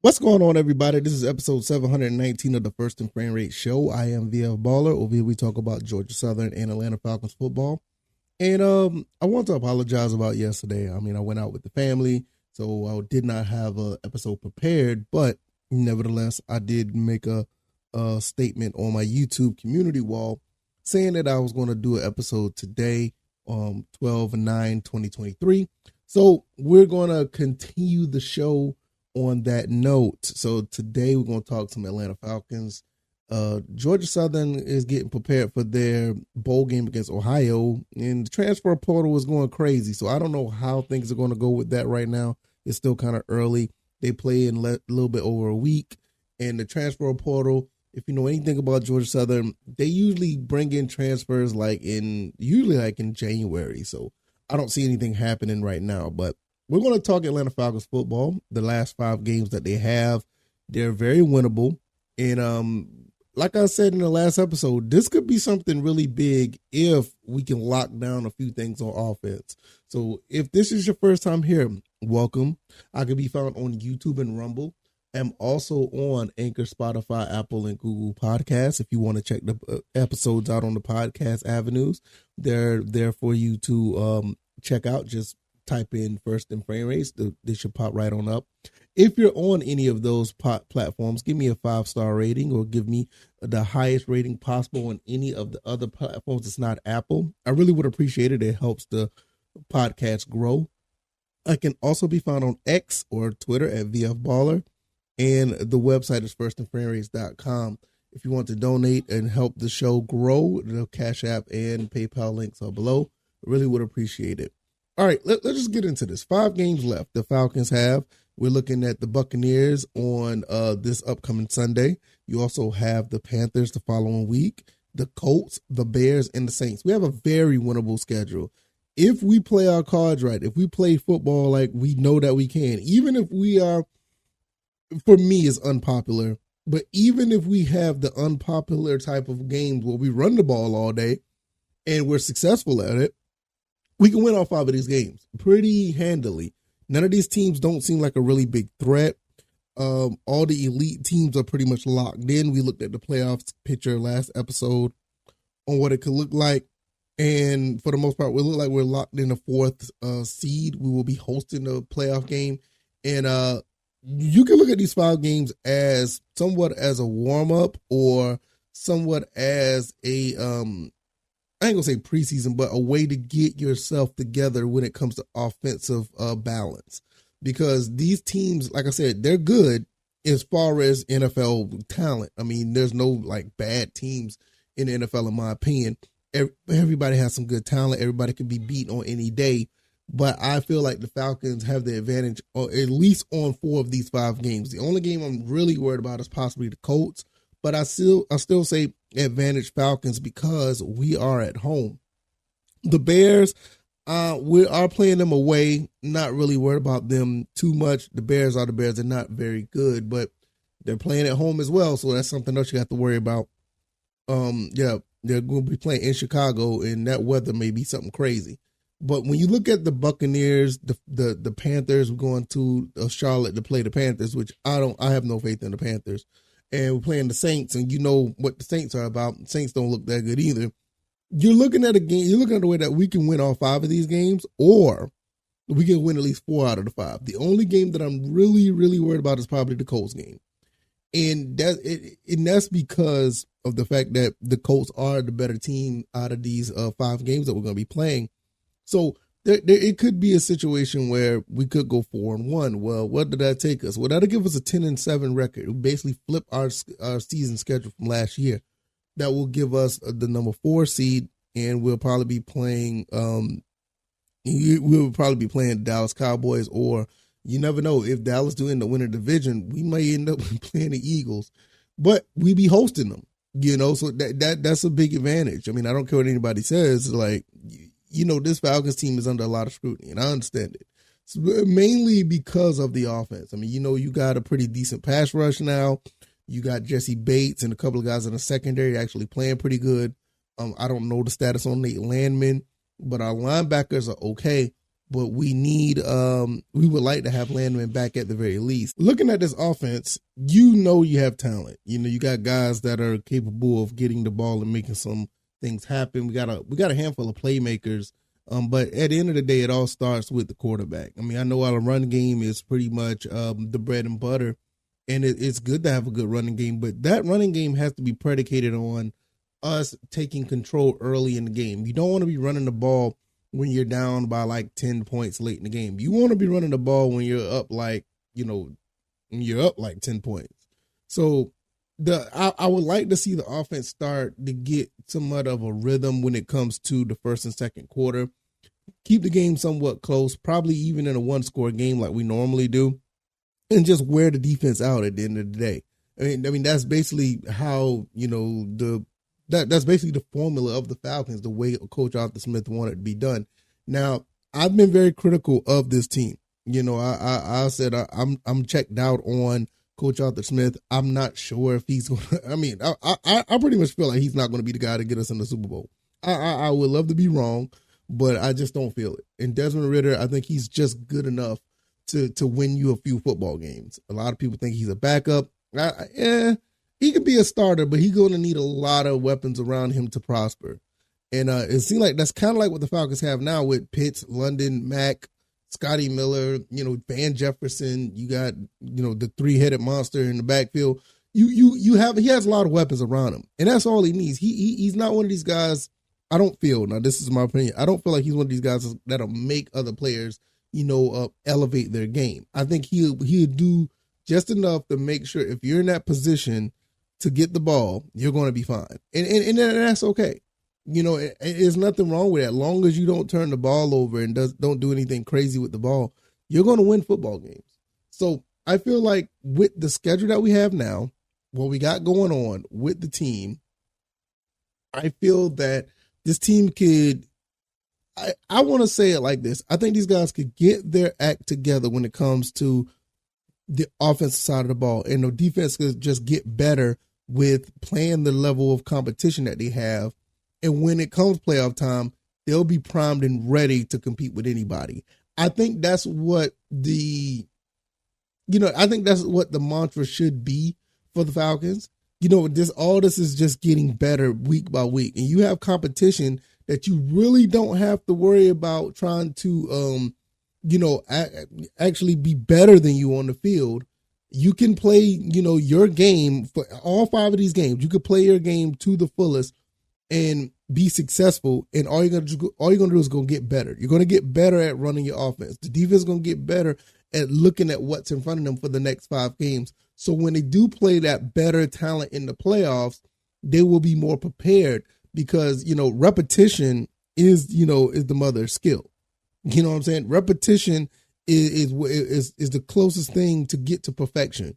What's going on, everybody? This is episode 719 of the First and Frame Rate Show. I am VF Baller. Over here, we talk about Georgia Southern and Atlanta Falcons football. And I want to apologize about yesterday. I went out with the family, so I did not have an episode prepared. But nevertheless, I did make a statement on my YouTube community wall saying that I was going to do an episode today, 12/9/2023. So we're going to continue the show on that note. So today we're going to talk some Atlanta Falcons. Georgia Southern is getting prepared for their bowl game against Ohio, and the transfer portal is going crazy. So I don't know how things are going to go with that right now. It's still kind of early. They play in a little bit over a week, and the transfer portal, if you know anything about Georgia Southern, they usually bring in transfers usually in January. So I don't see anything happening right now, but we're going to talk Atlanta Falcons football. The last 5 games that they have, they're very winnable. And like I said in the last episode, this could be something really big if we can lock down a few things on offense. So if this is your first time here, welcome. I can be found on YouTube and Rumble. I'm also on Anchor, Spotify, Apple, and Google Podcasts. If you want to check the episodes out on the podcast avenues, they're there for you to check out. Just type in First and Frame Rates. They should pop right on up. If you're on any of those platforms, give me a 5-star rating or give me the highest rating possible on any of the other platforms. It's not Apple. I really would appreciate it. It helps the podcast grow. I can also be found on X or Twitter at VF Baller, and the website is firstandframerates.com. If you want to donate and help the show grow, the CashApp and PayPal links are below. I really would appreciate it. All right, let's just get into this. 5 games left the Falcons have. We're looking at the Buccaneers on this upcoming Sunday. You also have the Panthers the following week, the Colts, the Bears, and the Saints. We have a very winnable schedule. If we play our cards right, if we play football like we know that we can, even if we are, for me, it's unpopular, but even if we have the unpopular type of games where we run the ball all day and we're successful at it, we can win all 5 of these games pretty handily. None of these teams don't seem like a really big threat. All the elite teams are pretty much locked in. We looked at the playoffs picture last episode on what it could look like. And for the most part, we look like we're locked in the 4th seed. We will be hosting a playoff game. And you can look at these 5 games as somewhat as a warm-up or somewhat as a I ain't gonna say preseason, but a way to get yourself together when it comes to offensive balance. Because these teams, like I said, they're good as far as NFL talent. I mean, there's no bad teams in the NFL, in my opinion. Everybody has some good talent. Everybody can be beat on any day. But I feel like the Falcons have the advantage, or at least on 4 of these 5 games. The only game I'm really worried about is possibly the Colts. But I still say advantage Falcons because we are at home. The Bears, we are playing them away. Not really worried about them too much. The Bears are the Bears. They're not very good, but they're playing at home as well. So that's something else you have to worry about. They're going to be playing in Chicago, and that weather may be something crazy. But when you look at the Buccaneers, the Panthers, we're going to Charlotte to play the Panthers, which I have no faith in the Panthers. And we're playing the Saints, and you know what the Saints are about. The Saints don't look that good either. You're looking at a game. You're looking at the way that we can win all 5 of these games, or we can win at least 4 out of the 5. The only game that I'm really, really worried about is probably the Colts game, and that's because of the fact that the Colts are the better team out of these 5 games that we're going to be playing. So it could be a situation where we could go 4-1. Well, what did that take us? Well, that'll give us a 10-7 record. We basically flip our season schedule from last year. That will give us the number 4 seed, and we'll probably be playing. We'll probably be playing the Dallas Cowboys, or you never know, if Dallas do end up winning the division, we may end up playing the Eagles, but we be hosting them. So that's a big advantage. I mean, I don't care what anybody says. This Falcons team is under a lot of scrutiny, and I understand it. It's mainly because of the offense. I mean, you got a pretty decent pass rush now. You got Jesse Bates and a couple of guys in the secondary actually playing pretty good. I don't know the status on Nate Landman, but our linebackers are okay. but we would like to have Landman back at the very least. Looking at this offense, you have talent. You got guys that are capable of getting the ball and making some things happen. We got a handful of playmakers, but at the end of the day, it all starts with the quarterback. I mean, I know our run game is pretty much the bread and butter, and it's good to have a good running game, but that running game has to be predicated on us taking control early in the game. You don't want to be running the ball when you're down by like 10 points late in the game. You want to be running the ball when you're up like, when you're up like 10 points. So I would like to see the offense start to get somewhat of a rhythm when it comes to the first and second quarter. Keep the game somewhat close, probably even in a one-score game like we normally do, and just wear the defense out at the end of the day. I mean that's basically how, that's basically the formula of the Falcons, the way Coach Arthur Smith wanted it to be done. Now, I've been very critical of this team. I said I'm checked out on Coach Arthur Smith. I'm not sure if he's going to, I pretty much feel like he's not going to be the guy to get us in the Super Bowl. I would love to be wrong, but I just don't feel it. And Desmond Ridder, I think he's just good enough to win you a few football games. A lot of people think he's a backup. He could be a starter, but he's going to need a lot of weapons around him to prosper. And it seems like that's kind of like what the Falcons have now with Pitts, London, Mack, Scotty Miller, Van Jefferson. You got, the three-headed monster in the backfield. He has a lot of weapons around him, and that's all he needs. He's not one of these guys. I don't feel, now this is my opinion, I don't feel like he's one of these guys that'll make other players, elevate their game. I think he'll do just enough to make sure if you're in that position to get the ball, you're going to be fine. And that's okay. There's nothing wrong with that. As long as you don't turn the ball over and don't do anything crazy with the ball, you're going to win football games. So I feel like with the schedule that we have now, what we got going on with the team, I feel that this team could, I want to say it like this. I think these guys could get their act together when it comes to the offensive side of the ball, and the defense could just get better with playing the level of competition that they have. And when it comes playoff time, they'll be primed and ready to compete with anybody. I think that's what the mantra should be for the Falcons. All this is just getting better week by week. And you have competition that you really don't have to worry about trying to, actually be better than you on the field. You can play, your game for all 5 of these games. You could play your game to the fullest and be successful. And all you're gonna do is go get better. You're gonna get better at running your offense. The defense is gonna get better at looking at what's in front of them for the next 5 games. So when they do play that better talent in the playoffs, they will be more prepared because repetition is the mother of skill. You know what I'm saying? Repetition is the closest thing to get to perfection.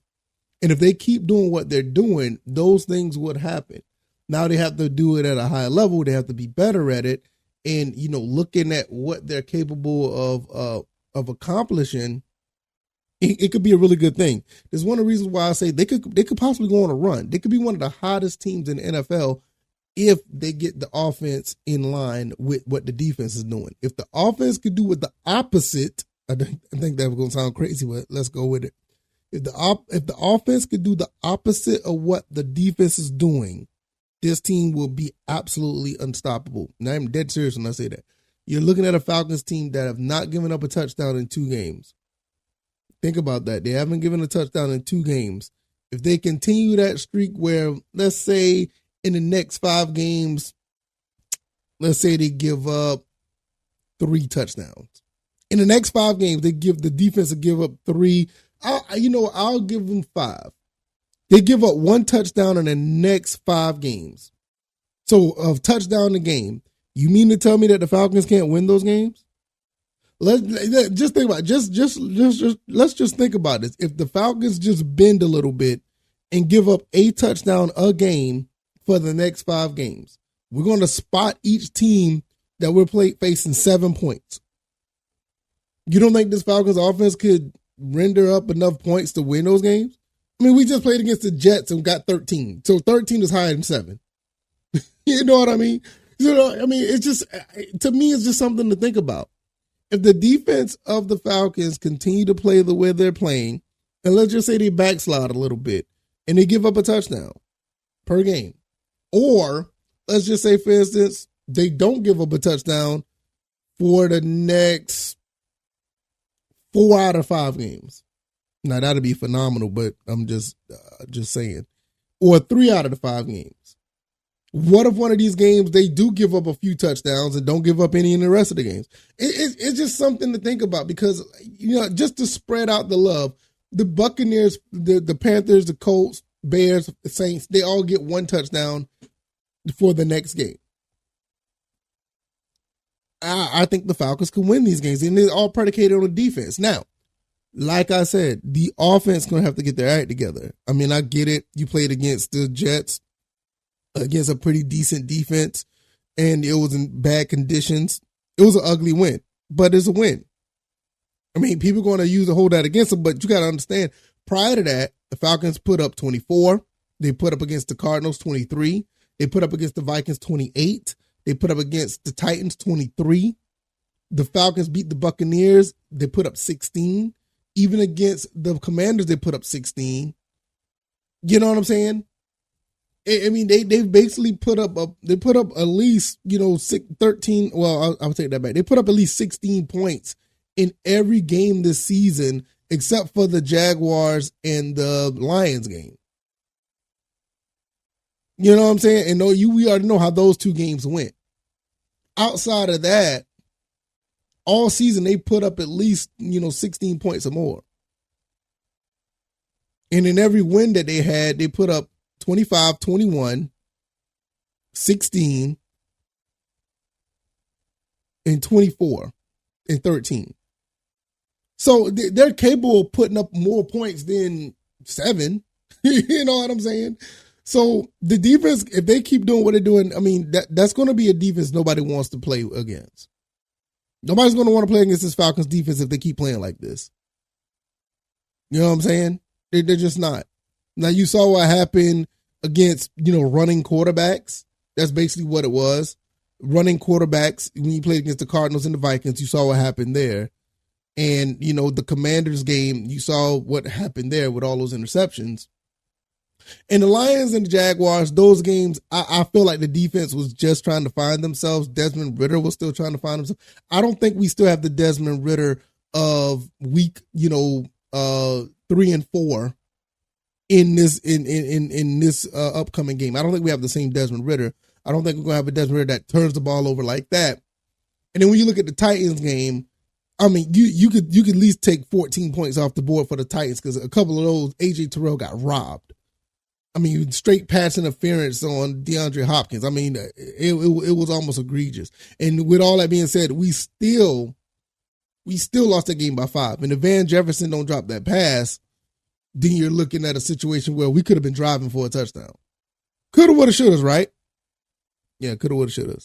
And if they keep doing what they're doing, those things would happen. Now they have to do it at a higher level. They have to be better at it. And, looking at what they're capable of accomplishing, it could be a really good thing. There's one of the reasons why I say they could possibly go on a run. They could be one of the hottest teams in the NFL if they get the offense in line with what the defense is doing. If the offense could do with the opposite, I think that was going to sound crazy, but let's go with it. If the offense could do the opposite of what the defense is doing, this team will be absolutely unstoppable. And I'm dead serious when I say that. You're looking at a Falcons team that have not given up a touchdown in 2 games. Think about that. They haven't given a touchdown in 2 games. If they continue that streak where, let's say, in the next 5 games, let's say they give up 3 touchdowns. In the next 5 games, the defense will give up 3. I'll give them 5. They give up 1 touchdown in the next 5 games. So a touchdown a game. You mean to tell me that the Falcons can't win those games? Let's just think about it. Let's just think about this. If the Falcons just bend a little bit and give up a touchdown a game for the next 5 games, we're going to spot each team that we're facing 7 points. You don't think this Falcons offense could render up enough points to win those games? I mean, we just played against the Jets and got 13. So 13 is higher than 7. You know what I mean? It's just, to me, it's just something to think about. if the defense of the Falcons continue to play the way they're playing, and let's just say they backslide a little bit and they give up a touchdown per game, or let's just say, for instance, they don't give up a touchdown for the next 4 out of 5 games. Now, that'd be phenomenal, but I'm just saying. Or 3 out of the 5 games. What if one of these games they do give up a few touchdowns and don't give up any in the rest of the games? It's just something to think about because, just to spread out the love, the Buccaneers, the Panthers, the Colts, Bears, the Saints, they all get 1 touchdown for the next game. I think the Falcons can win these games, and they're all predicated on the defense. Now, like I said, the offense is going to have to get their act together. I mean, I get it. You played against the Jets, against a pretty decent defense, and it was in bad conditions. It was an ugly win, but it's a win. I mean, people are going to hold that against them, but you got to understand, prior to that, the Falcons put up 24. They put up against the Cardinals 23. They put up against the Vikings 28. They put up against the Titans 23. The Falcons beat the Buccaneers. They put up 16. Even against the Commanders, they put up 16. You know what I'm saying? I mean, they've basically put up at least, 13. Well, I'll take that back. They put up at least 16 points in every game this season, except for the Jaguars and the Lions game. You know what I'm saying? And we already know how those 2 games went. Outside of that, all season they put up at least, 16 points or more. And in every win that they had, they put up 25, 21, 16, and 24, and 13. So they're capable of putting up more points than 7. You know what I'm saying? So the defense, if they keep doing what they're doing, I mean, that's going to be a defense nobody wants to play against. Nobody's going to want to play against this Falcons defense if they keep playing like this. You know what I'm saying? They're just not. Now, you saw what happened against, running quarterbacks. That's basically what it was. Running quarterbacks, when you played against the Cardinals and the Vikings, you saw what happened there. And, the Commanders game, you saw what happened there with all those interceptions. And the Lions and the Jaguars, those games, I feel like the defense was just trying to find themselves. Desmond Ridder was still trying to find himself. I don't think we still have the Desmond Ridder of week, 3 and 4 in this upcoming game. I don't think we have the same Desmond Ridder. I don't think we're going to have a Desmond Ridder that turns the ball over like that. And then when you look at the Titans game, I mean, you could at least take 14 points off the board for the Titans because a couple of those, A.J. Terrell got robbed. I mean, straight pass interference on DeAndre Hopkins. I mean, it was almost egregious. And with all that being said, we still lost that game by 5. And if Van Jefferson don't drop that pass, then you're looking at a situation where we could have been driving for a touchdown. Coulda, woulda, shoulda, right? Yeah, coulda, woulda, shoulda.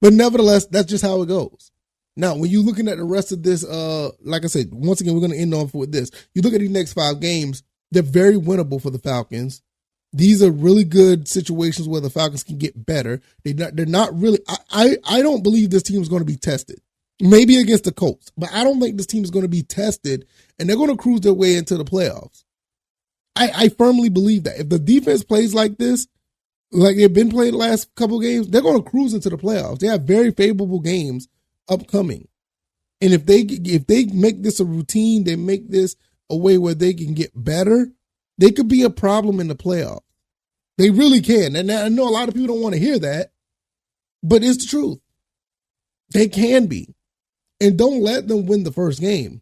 But nevertheless, that's just how it goes. Now, when you're looking at the rest of this, like I said, once again, we're going to end off with this. You look at these next 5 games, they're very winnable for the Falcons. These are really good situations where the Falcons can get better. They're not really. I don't believe this team is going to be tested. Maybe against the Colts, but I don't think this team is going to be tested, and they're going to cruise their way into the playoffs. I firmly believe that if the defense plays like this, like they've been playing the last couple of games, they're going to cruise into the playoffs. They have very favorable games upcoming, and if they make this a routine, they make this a way where they can get better, they could be a problem in the playoffs. They really can. And I know a lot of people don't want to hear that, but it's the truth. They can be. And don't let them win the first game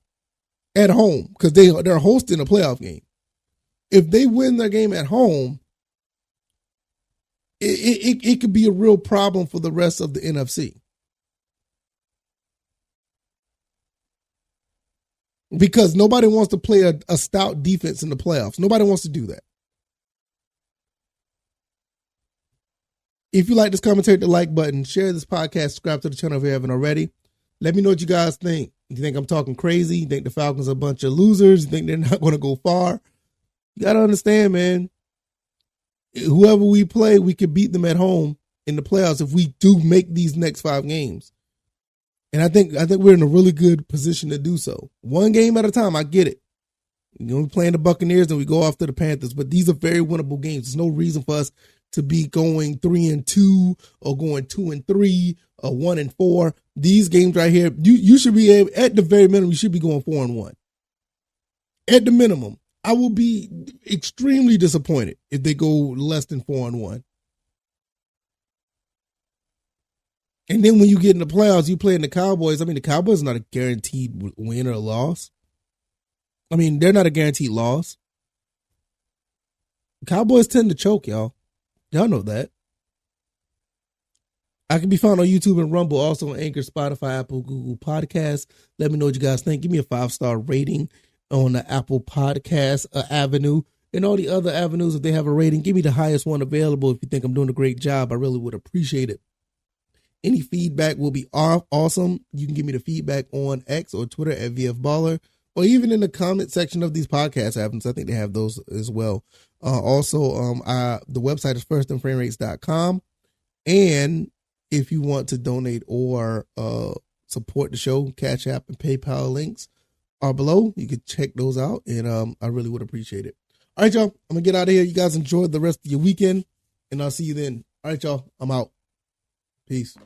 at home because they're hosting a playoff game. If they win their game at home, it could be a real problem for the rest of the NFC. Because nobody wants to play a stout defense in the playoffs. Nobody wants to do that. If you like this commentary, hit the like button, share this podcast, subscribe to the channel if you haven't already. Let me know what you guys think. You think I'm talking crazy? You think the Falcons are a bunch of losers? You think they're not going to go far? You got to understand, man. Whoever we play, we could beat them at home in the playoffs if we do make these next 5 games. And I think we're in a really good position to do so. One game at a time. I get it. We're playing the Buccaneers and we go after the Panthers, but these are very winnable games. There's no reason for us to be going 3-2 or going 2-3 or 1-4. These games right here, you should be able, at the very minimum, you should be going 4-1. At the minimum, I will be extremely disappointed if they go less than 4-1. And then when you get in the playoffs, you play in the Cowboys. I mean, the Cowboys are not a guaranteed win or loss. I mean, they're not a guaranteed loss. Cowboys tend to choke, y'all. Y'all know that. I can be found on YouTube and Rumble, also on Anchor, Spotify, Apple, Google Podcasts. Let me know what you guys think. Give me a 5-star rating on the Apple Podcast Avenue and all the other avenues. If they have a rating, give me the highest one available. If you think I'm doing a great job, I really would appreciate it. Any feedback will be awesome. You can give me the feedback on X or Twitter at VFBaller, or even in the comment section of these podcast avenues. I think they have those as well. The website is firstandframerates.com. And if you want to donate or support the show, CashApp and PayPal links are below. You can check those out, and I really would appreciate it. All right, y'all. I'm going to get out of here. You guys enjoy the rest of your weekend, and I'll see you then. All right, y'all. I'm out. Peace.